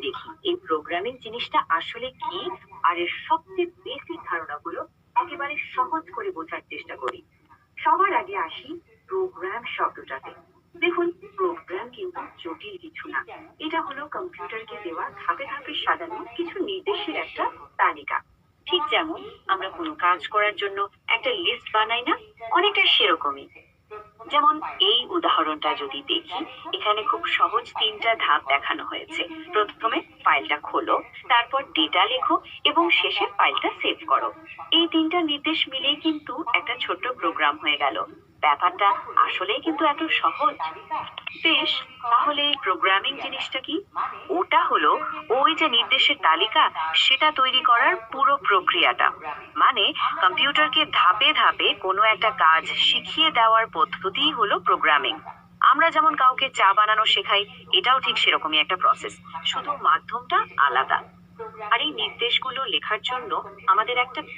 দেখি এই প্রোগ্রামিং জিনিসটা আসলে কি, আর এর সবচেয়ে বেসিক ধারণাগুলো একেবারে সহজ করে বোঝার চেষ্টা করি। সবার আগে আসি প্রোগ্রাম শব্দটাতে। দেখুন, প্রোগ্রাম কিন্তু জটিল কিছু না। এটা হলো কম্পিউটারকে দেওয়া ধাপে ধাপে সাজানো কিছু নির্দেশের একটা তালিকা। ঠিক যেমন আমরা কোনো কাজ করার জন্য একটা লিস্ট বানাই না, অনেকটা সেরকমই। যেমন এই উদাহরণটা যদি দেখি, এখানে খুব সহজ ৩টা ধাপ দেখানো হয়েছে। প্রথমে ফাইলটা খোলো, তারপর ডেটা লেখো এবং শেষে ফাইলটা সেভ করো। এই ৩টা নির্দেশ মিলেই কিন্তু একটা ছোট্ট প্রোগ্রাম হয়ে গেল। ব্যাপারটা আসলেই কিন্তু এত সহজ। বেশ, তাহলে প্রোগ্রামিং জিনিসটা কি? ওটা হলো ওই যে নির্দেশের তালিকা, সেটা তৈরি করার পুরো প্রক্রিয়াটা। মানে কম্পিউটারকে ধাপে ধাপে কোনো একটা কাজ শিখিয়ে দেওয়ার পদ্ধতিই হলো প্রোগ্রামিং। আমরা যেমন কাউকে চা বানানো শেখাই, এটাও ঠিক সেরকমই একটা প্রসেস, শুধু মাধ্যমটা আলাদা। আর এই নির্দেশগুলো লেখার জন্য আমাদের একটা